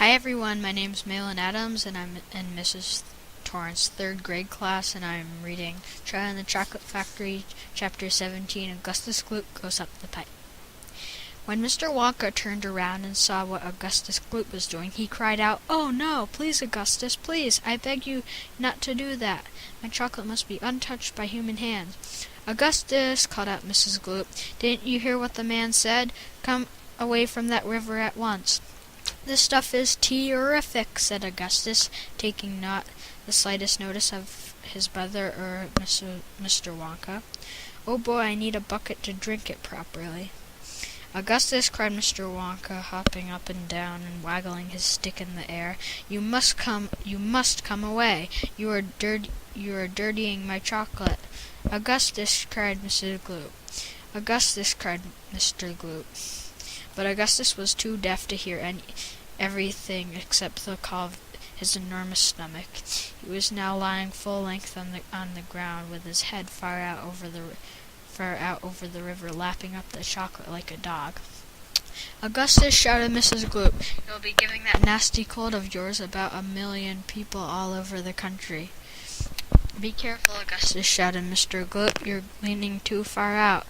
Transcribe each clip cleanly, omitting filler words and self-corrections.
Hi everyone, my name's Malin Adams and I'm in Mrs. Torrance's 3rd grade class and I'm reading Charlie and the Chocolate Factory, Chapter 17, Augustus Gloop Goes Up the Pipe. When Mr. Wonka turned around and saw what Augustus Gloop was doing, he cried out, "Oh no, please Augustus, please, I beg you not to do that. My chocolate must be untouched by human hands." "Augustus," called out Mrs. Gloop, "didn't you hear what the man said? Come away from that river at once." "This stuff is terrific," said Augustus, taking not the slightest notice of his brother or Mr. Wonka. "Oh boy, I need a bucket to drink it properly." "Augustus," cried Mr. Wonka, hopping up and down and waggling his stick in the air, "you must come away. You are dirtying my chocolate." "Augustus," cried Mrs. Gloop. "Augustus," cried Mr. Gloop. But Augustus was too deaf to hear everything except the call of his enormous stomach. He was now lying full length on the ground, with his head far out over the river, lapping up the chocolate like a dog. "Augustus," shouted Mrs. Gloop, "you'll be giving that nasty cold of yours about 1,000,000 people all over the country." "Be careful, Augustus," shouted Mr. Gloop, "you're leaning too far out."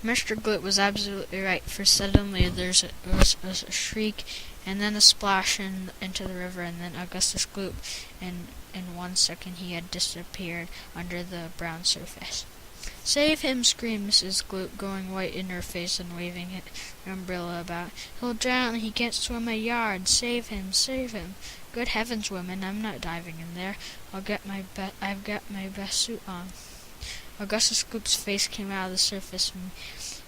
Mr. Gloop was absolutely right, for suddenly there was a shriek, and then a splash into the river, and then Augustus Gloop, and in 1 second he had disappeared under the brown surface. "Save him!" screamed Mrs. Gloop, going white in her face and waving her umbrella about. "He'll drown, he can't swim a yard. Save him, save him! Good heavens, women, I'm not diving in there. I've got my best suit on." Augustus Gloop's face came out of the surface and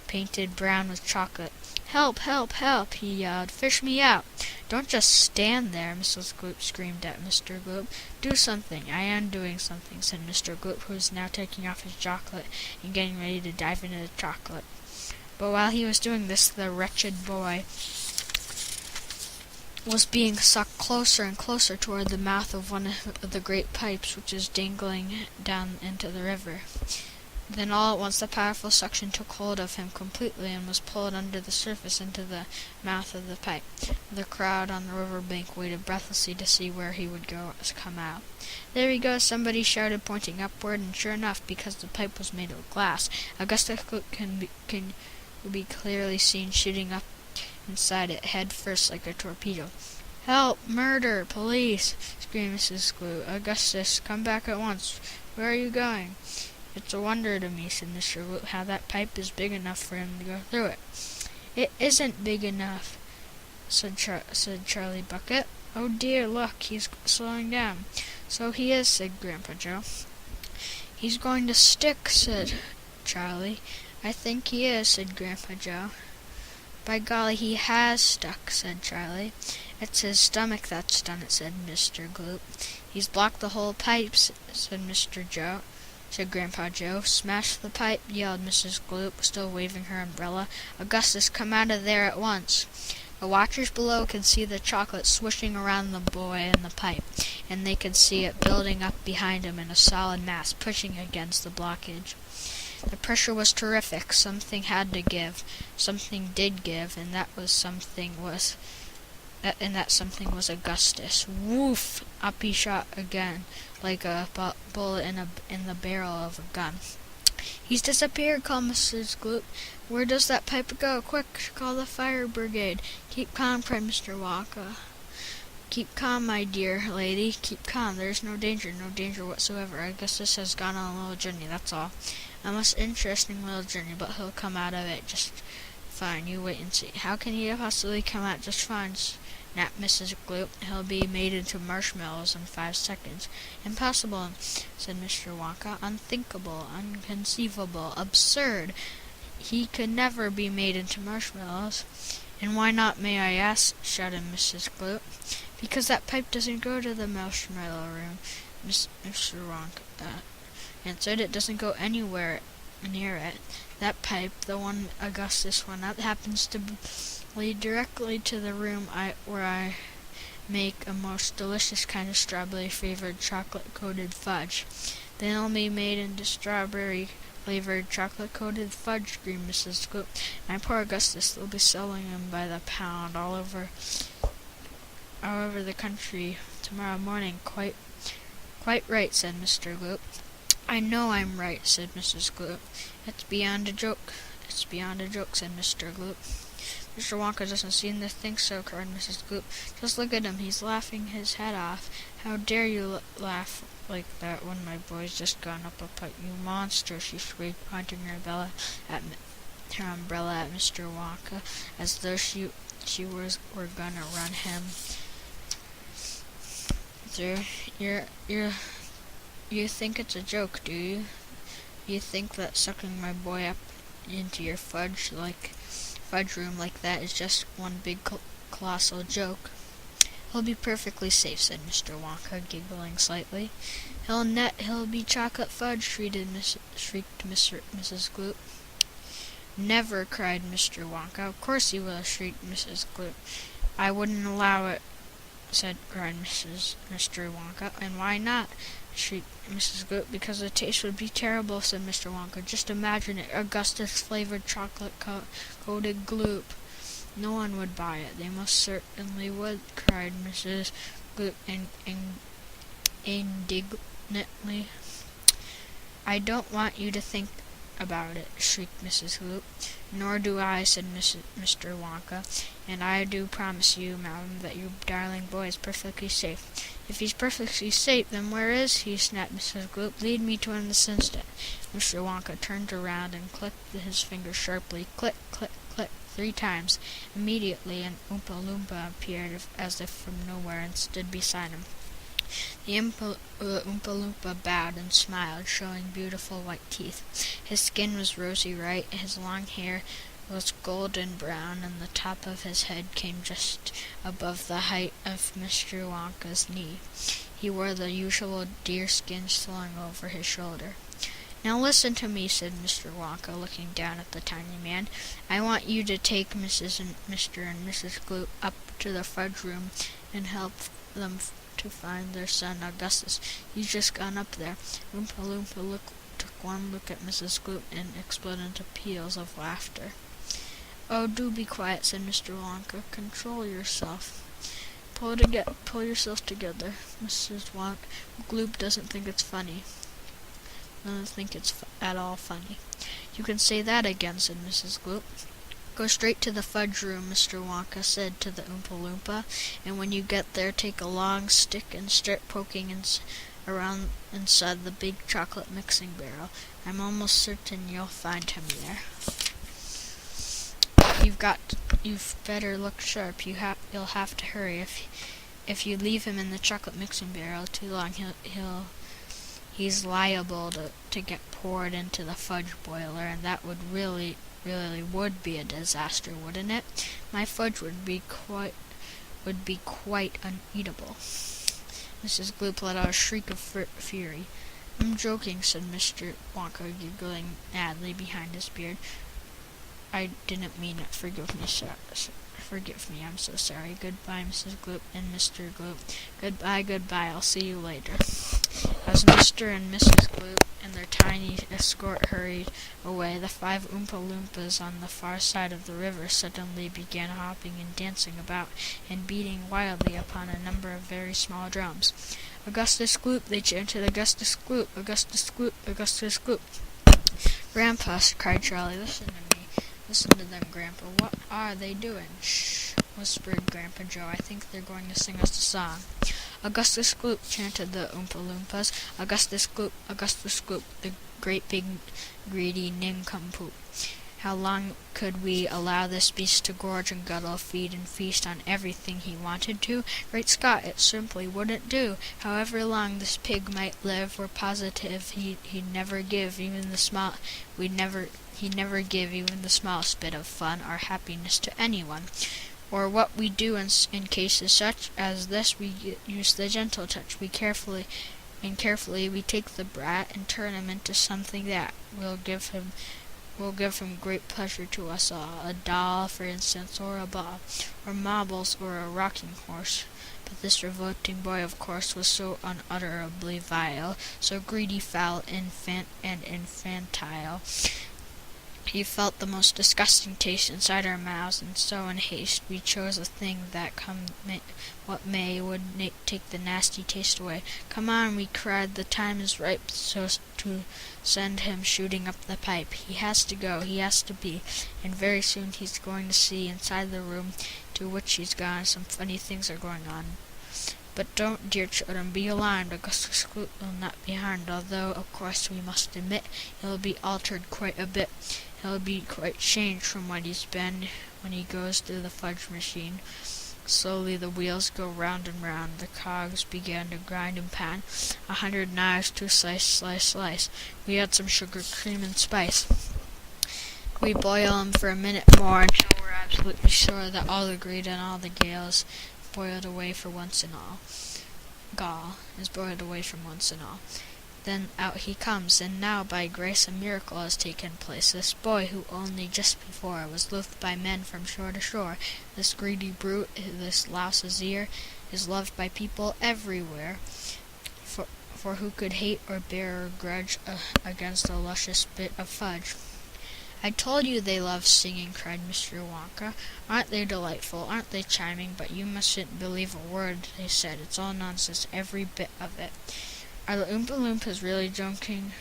painted brown with chocolate. "Help, help, help!" he yelled. "Fish me out!" "Don't just stand there," Mrs. Gloop screamed at Mr. Gloop. "Do something." "I am doing something," said Mr. Gloop, who was now taking off his chocolate and getting ready to dive into the chocolate. But while he was doing this, the wretched boy was being sucked closer and closer toward the mouth of one of the great pipes which was dangling down into the river. Then all at once the powerful suction took hold of him completely and was pulled under the surface into the mouth of the pipe. The crowd on the river bank waited breathlessly to see where he would come out. "There he goes!" somebody shouted, pointing upward, and sure enough, because the pipe was made of glass, Augustus Gloop can be clearly seen shooting up inside it, head first like a torpedo. "Help! Murder! Police!" screamed Mrs. Gloop. "Augustus, come back at once. Where are you going?" "It's a wonder to me," said Mr. Gloop, "how that pipe is big enough for him to go through it." "It isn't big enough," said Charlie Bucket. "Oh dear, look, he's slowing down." "So he is," said Grandpa Joe. "He's going to stick," said Charlie. "I think he is," said Grandpa Joe. "By golly, he has stuck," said Charlie. "It's his stomach that's done it," said Mr. Gloop. "He's blocked the whole pipe," said Grandpa Joe. "Smash the pipe!" yelled Mrs. Gloop, still waving her umbrella. "Augustus, come out of there at once." The watchers below could see the chocolate swishing around the boy in the pipe, and they could see it building up behind him in a solid mass, pushing against the blockage. The pressure was terrific. Something had to give. Something did give, and that something was Augustus. Woof! Up he shot again, like a bullet in the barrel of a gun. "He's disappeared!" called Mrs. Gloop. "Where does that pipe go? Quick, call the fire brigade." "Keep calm," cried Mr. Wonka. "Keep calm, my dear lady. Keep calm. There's no danger whatsoever. Augustus has gone on a little journey, that's all. A most interesting little journey, but he'll come out of it just fine. You wait and see." "How can he possibly come out just fine?" snapped Mrs. Gloop. "He'll be made into marshmallows in 5 seconds. "Impossible," said Mr. Wonka. "Unthinkable, inconceivable, absurd. He could never be made into marshmallows." "And why not, may I ask?" shouted Mrs. Gloop. "Because that pipe doesn't go to the marshmallow room," Mr. Wonka answered. "It doesn't go anywhere near it. That pipe, the one Augustus went up, happens to lead directly to the room where I make a most delicious kind of strawberry-flavored chocolate-coated fudge. Then it'll be made into strawberry-flavored chocolate-coated fudge," screamed Mrs. Gloop. "My poor Augustus, they'll be selling them by the pound all over over the country tomorrow morning. Quite right, said Mr. Gloop. I know I'm right, said Mrs. Gloop. It's beyond a joke. It's beyond a joke, said Mr. Gloop. Mr. Wonka doesn't seem to think so, cried Mrs. Gloop. Just look at him. He's laughing his head off. How dare you laugh like that when my boy's just gone up a pipe, you monster, she shrieked, pointing her umbrella at Mr. Wonka, as though she were gonna run him through. You think it's a joke, do you? You think that sucking my boy up into your fudge room like that is just one big colossal joke? He'll be perfectly safe, said Mr. Wonka, giggling slightly. He'll be chocolate fudge, shrieked Mrs. Gloop. Never, cried Mr. Wonka. Of course he will, shrieked Mrs. Gloop. I wouldn't allow it, cried Mr. Wonka. And why not? Shrieked Mrs. Gloop. Because the taste would be terrible, said Mr. Wonka. Just imagine it, Augustus-flavored chocolate-coated gloop. No one would buy it. They most certainly would, cried Mrs. Gloop indignantly. I don't want you to think about it, shrieked Mrs. Gloop. Nor do I, said Mr. Wonka, and I do promise you, Malin, that your darling boy is perfectly safe. If he's perfectly safe, then where is he? Snapped Mrs. Gloop. Lead me to him this instant. Mr. Wonka turned around and clicked his fingers sharply. Click, click, click, 3 times. Immediately an Oompa Loompa appeared as if from nowhere and stood beside him. The Oompa Loompa bowed and smiled, showing beautiful white teeth. His skin was rosy red, his long hair was golden brown, and the top of his head came just above the height of Mr. Wonka's knee. He wore the usual deerskin slung over his shoulder. Now listen to me, said Mr. Wonka, looking down at the tiny man. I want you to take Mr. and Mrs. Gloop up to the fudge room and help them to find their son Augustus. He's just gone up there. Oompa Loompa took one look at Mrs. Gloop and exploded into peals of laughter. Oh, do be quiet, said Mr. Wonka. Control yourself. Pull yourself together. Mrs. Gloop doesn't think it's funny. Doesn't think it's at all funny. You can say that again, said Mrs. Gloop. Go straight to the fudge room, Mr. Wonka said to the Oompa Loompa, and when you get there, take a long stick and start poking around inside the big chocolate mixing barrel. I'm almost certain you'll find him there. You've better look sharp. You'll have to hurry. If you leave him in the chocolate mixing barrel too long, he's liable to get poured into the fudge boiler, and that would really would be a disaster, wouldn't it? My fudge would be quite uneatable. Mrs. Gloop let out a shriek of fury. I'm joking, said Mr. Wonka, giggling madly behind his beard. I didn't mean it. Forgive me, sir. Forgive me. I'm so sorry. Goodbye, Mrs. Gloop and Mr. Gloop. Goodbye. I'll see you later. As Mr. and Mrs. Gloop and their tiny escort hurried away, the 5 Oompa Loompas on the far side of the river suddenly began hopping and dancing about and beating wildly upon a number of very small drums. Augustus Gloop, they chanted. Augustus Gloop, Augustus Gloop, Augustus Gloop. Grandpa, cried Charlie, listen to me. Listen to them, Grandpa. What are they doing? Shh, whispered Grandpa Joe. I think they're going to sing us a song. Augustus Gloop, chanted the Oompa Loompas. Augustus Gloop, the great big greedy nincompoop. How long could we allow this beast to gorge and guzzle, feed and feast on everything he wanted to? Great Scott, it simply wouldn't do. However long this pig might live, we're positive he'd never give even the smallest bit of fun or happiness to anyone. Or what we do in cases such as this, we use the gentle touch. We carefully we take the brat and turn him into something that will give him great pleasure to us all. A doll, for instance, or a ball, or marbles, or a rocking horse. But this revolting boy, of course, was so unutterably vile, so greedy, foul, infantile, He felt the most disgusting taste inside our mouths, and so in haste we chose a thing that what may would take the nasty taste away. "Come on," we cried, "the time is ripe so to send him shooting up the pipe. He has to go, he has to be, and very soon he's going to see inside the room to which he's gone some funny things are going on. But don't, dear children, be alarmed. Augustus Gloop will not be harmed, although, of course, we must admit he'll be altered quite a bit. He'll be quite changed from what he's been when he goes through the fudge machine." Slowly the wheels go round and round, the cogs begin to grind and pan, 100 knives to slice, slice, slice. We add some sugar, cream, and spice. We boil 'em for a minute more until we're absolutely sure that all the greed and all the gales boiled away for once and all. Gall is boiled away from once and all. Then out he comes, and now by grace a miracle has taken place. This boy, who only just before was loathed by men from shore to shore, this greedy brute, this louse's ear, is loved by people everywhere. For who could hate or bear a grudge against a luscious bit of fudge? "I told you they love singing," cried Mr. Wonka. "Aren't they delightful? Aren't they charming? But you mustn't believe a word they said. It's all nonsense, every bit of it." "Are the Oompa Loompas really joking?"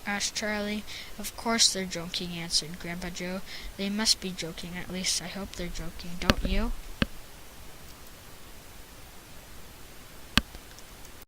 asked Charlie. "Of course they're joking," answered Grandpa Joe. "They must be joking, at least I hope they're joking, don't you?"